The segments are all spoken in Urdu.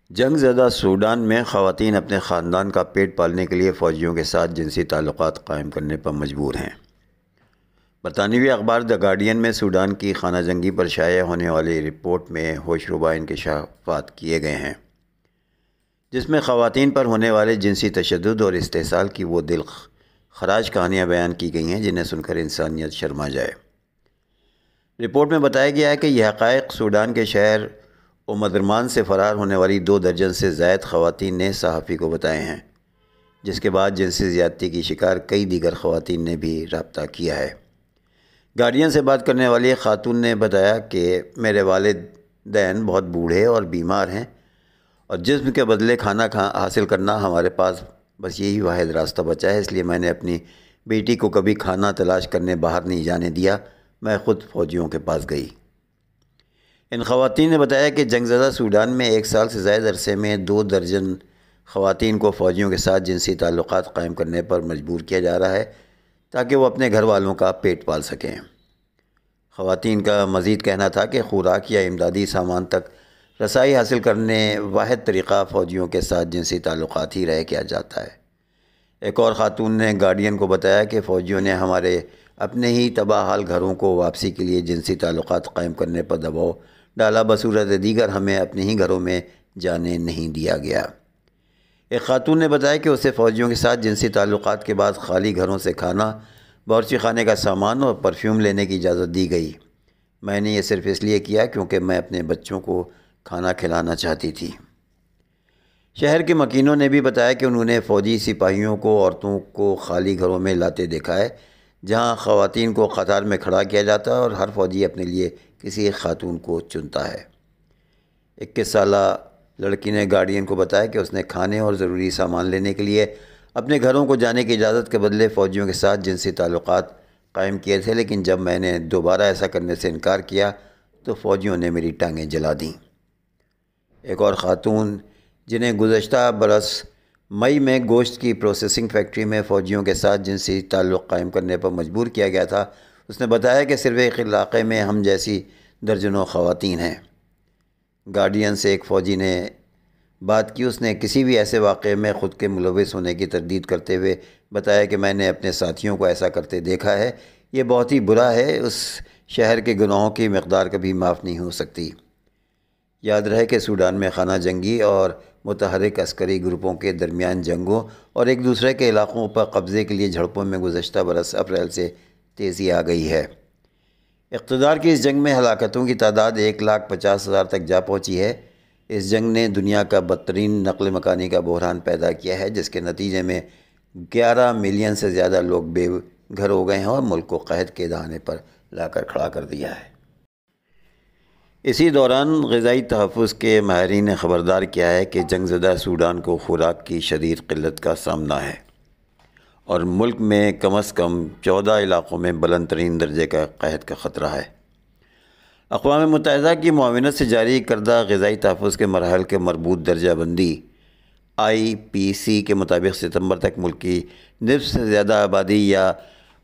جنگ زدہ سوڈان میں خواتین اپنے خاندان کا پیٹ پالنے کے لیے فوجیوں کے ساتھ جنسی تعلقات قائم کرنے پر مجبور ہیں۔ برطانوی اخبار دی گارڈین میں سوڈان کی خانہ جنگی پر شائع ہونے والی رپورٹ میں ہوش ربا انکشافات کیے گئے ہیں، جس میں خواتین پر ہونے والے جنسی تشدد اور استحصال کی وہ دل خراش کہانیاں بیان کی گئی ہیں جنہیں سن کر انسانیت شرما جائے۔ رپورٹ میں بتایا گیا ہے کہ یہ حقائق سوڈان کے شہر اومدرمان سے فرار ہونے والی 2 درجن سے زائد خواتین نے صحافی کو بتائے ہیں، جس کے بعد جنسی زیادتی کی شکار کئی دیگر خواتین نے بھی رابطہ کیا ہے۔ گارڈین سے بات کرنے والی ایک خاتون نے بتایا کہ میرے والدین بہت بوڑھے اور بیمار ہیں اور جسم کے بدلے کھانا حاصل کرنا ہمارے پاس بس یہی واحد راستہ بچا ہے، اس لیے میں نے اپنی بیٹی کو کبھی کھانا تلاش کرنے باہر نہیں جانے دیا، میں خود فوجیوں کے پاس گئی۔ ان خواتین نے بتایا کہ جنگ زدہ سوڈان میں 1 سال سے زائد عرصے میں 2 درجن خواتین کو فوجیوں کے ساتھ جنسی تعلقات قائم کرنے پر مجبور کیا جا رہا ہے تاکہ وہ اپنے گھر والوں کا پیٹ پال سکیں۔ خواتین کا مزید کہنا تھا کہ خوراک یا امدادی سامان تک رسائی حاصل کرنے واحد طریقہ فوجیوں کے ساتھ جنسی تعلقات ہی رہ کیا جاتا ہے۔ ایک اور خاتون نے گارڈین کو بتایا کہ فوجیوں نے ہمارے اپنے ہی تباہ حال گھروں کو واپسی کے لیے جنسی تعلقات قائم کرنے پر دباؤ ڈالا، بصورت دیگر ہمیں اپنے ہی گھروں میں جانے نہیں دیا گیا۔ ایک خاتون نے بتایا کہ اسے فوجیوں کے ساتھ جنسی تعلقات کے بعد خالی گھروں سے کھانا، باورچی خانے کا سامان اور پرفیوم لینے کی اجازت دی گئی۔ میں نے یہ صرف اس لیے کیا کیونکہ میں اپنے بچوں کو کھانا کھلانا چاہتی تھی۔ شہر کے مکینوں نے بھی بتایا کہ انہوں نے فوجی سپاہیوں کو عورتوں کو خالی گھروں میں لاتے دیکھا ہے، جہاں خواتین کو قطار میں کھڑا کیا جاتا ہے اور ہر فوجی اپنے لیے کسی ایک خاتون کو چنتا ہے۔ 21 سالہ لڑکی نے گارڈین کو بتایا کہ اس نے کھانے اور ضروری سامان لینے کے لیے اپنے گھروں کو جانے کی اجازت کے بدلے فوجیوں کے ساتھ جنسی تعلقات قائم کیے تھے، لیکن جب میں نے دوبارہ ایسا کرنے سے انکار کیا تو فوجیوں نے میری ٹانگیں جلا دیں۔ ایک اور خاتون جنہیں گزشتہ برس مئی میں گوشت کی پروسیسنگ فیکٹری میں فوجیوں کے ساتھ جنسی تعلق قائم کرنے پر مجبور کیا گیا تھا، اس نے بتایا کہ صرف ایک علاقے میں ہم جیسی درجنوں خواتین ہیں۔ گارڈین سے ایک فوجی نے بات کی، اس نے کسی بھی ایسے واقعے میں خود کے ملوث ہونے کی تردید کرتے ہوئے بتایا کہ میں نے اپنے ساتھیوں کو ایسا کرتے دیکھا ہے، یہ بہت ہی برا ہے، اس شہر کے گناہوں کی مقدار کبھی معاف نہیں ہو سکتی۔ یاد رہے کہ سوڈان میں خانہ جنگی اور متحرک عسکری گروپوں کے درمیان جنگوں اور ایک دوسرے کے علاقوں پر قبضے کے لیے جھڑپوں میں گزشتہ برس اپریل سے تیزی آ گئی ہے۔ اقتدار کی اس جنگ میں ہلاکتوں کی تعداد 1,50,000 تک جا پہنچی ہے۔ اس جنگ نے دنیا کا بدترین نقل مکانی کا بحران پیدا کیا ہے، جس کے نتیجے میں 11 ملین سے زیادہ لوگ بے گھر ہو گئے ہیں اور ملک کو قحط کے دہانے پر لا کر کھڑا کر دیا ہے۔ اسی دوران غذائی تحفظ کے ماہرین نے خبردار کیا ہے کہ جنگ زدہ سوڈان کو خوراک کی شدید قلت کا سامنا ہے اور ملک میں کم از کم 14 علاقوں میں بلند ترین درجے کا قحط کا خطرہ ہے۔ اقوام متحدہ کی معاونت سے جاری کردہ غذائی تحفظ کے مراحل کے مربوط درجہ بندی IPC کے مطابق ستمبر تک ملک کی نصف سے زیادہ آبادی یا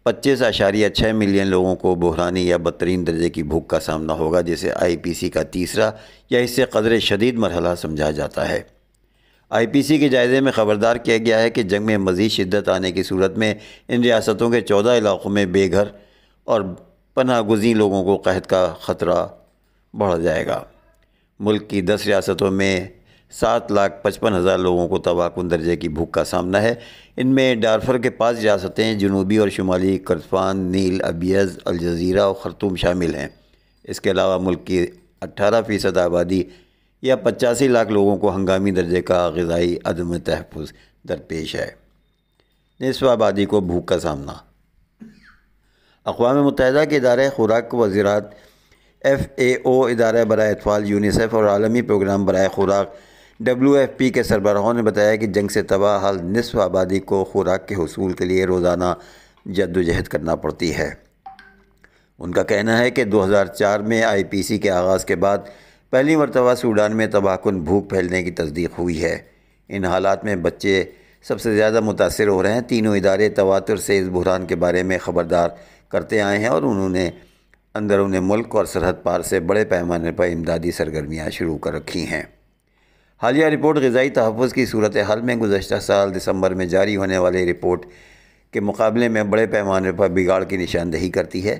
25.6 ملین لوگوں کو بحرانی یا بدترین درجے کی بھوک کا سامنا ہوگا، جسے IPC کا تیسرا یا اس سے قدرے شدید مرحلہ سمجھا جاتا ہے۔ IPC کے جائزے میں خبردار کیا گیا ہے کہ جنگ میں مزید شدت آنے کی صورت میں ان ریاستوں کے 14 علاقوں میں بے گھر اور پناہ گزین لوگوں کو قحط کا خطرہ بڑھ جائے گا۔ ملک کی 10 ریاستوں میں 7,55,000 لوگوں کو تباہ کن درجے کی بھوک کا سامنا ہے۔ ان میں ڈارفر کے 5 ریاستیں، جنوبی اور شمالی کردفان، نیل، ابیض، الجزیرہ اور خرطوم شامل ہیں۔ اس کے علاوہ ملک کی 18% آبادی یا 85 لاکھ لوگوں کو ہنگامی درجے کا غذائی عدم تحفظ درپیش ہے۔ نصف آبادی کو بھوک کا سامنا۔ اقوام متحدہ کے ادارہ خوراک و زراعت FAO، ادارہ برائے اطفال یونیسیف اور عالمی پروگرام برائے خوراک WFP کے سربراہوں نے بتایا کہ جنگ سے تباہ حال نصف آبادی کو خوراک کے حصول کے لیے روزانہ جدوجہد کرنا پڑتی ہے۔ ان کا کہنا ہے کہ 2004 میں IPC کے آغاز کے بعد پہلی مرتبہ سوڈان میں تباہ کن بھوک پھیلنے کی تصدیق ہوئی ہے۔ ان حالات میں بچے سب سے زیادہ متاثر ہو رہے ہیں۔ تینوں ادارے تواتر سے اس بحران کے بارے میں خبردار کرتے آئے ہیں اور انہوں نے اندرون ملک اور سرحد پار سے بڑے پیمانے پر امدادی سرگرمیاں شروع کر رکھی ہیں۔ حالیہ رپورٹ غذائی تحفظ کی صورتحال میں گزشتہ سال دسمبر میں جاری ہونے والی رپورٹ کے مقابلے میں بڑے پیمانے پر بگاڑ کی نشاندہی کرتی ہے۔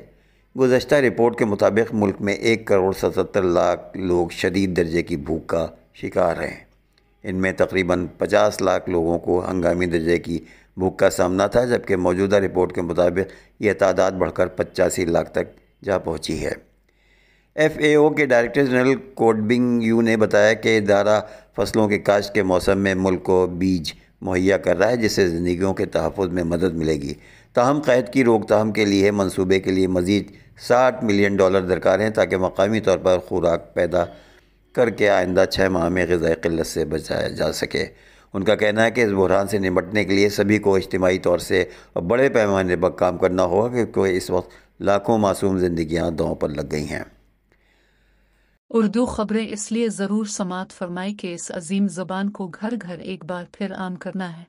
گزشتہ رپورٹ کے مطابق ملک میں 1,77,00,000 لوگ شدید درجے کی بھوک کا شکار ہیں۔ ان میں تقریباً 50 لاکھ لوگوں کو ہنگامی درجے کی بھوک کا سامنا تھا، جبکہ موجودہ رپورٹ کے مطابق یہ تعداد بڑھ کر 85 لاکھ تک جا پہنچی ہے۔ FAO کے ڈائریکٹر جنرل کوڈبنگ یو نے بتایا کہ ادارہ فصلوں کی کاشت کے موسم میں ملک کو بیج مہیا کر رہا ہے، جس سے زندگیوں کے تحفظ میں مدد ملے گی۔ تاہم قحط کی روک تھام کے لیے منصوبے کے لیے مزید $60 ملین درکار ہیں تاکہ مقامی طور پر خوراک پیدا کر کے آئندہ 6 ماہ میں غذائی قلت سے بچایا جا سکے۔ ان کا کہنا ہے کہ اس بحران سے نمٹنے کے لیے سبھی کو اجتماعی طور سے اور بڑے پیمانے پر کام کرنا ہوگا، کیونکہ اس وقت لاکھوں معصوم زندگیاں داؤں پر لگ گئی ہیں۔ اردو خبریں اس لیے ضرور سماعت فرمائیں کہ اس عظیم زبان کو گھر گھر ایک بار پھر عام کرنا ہے۔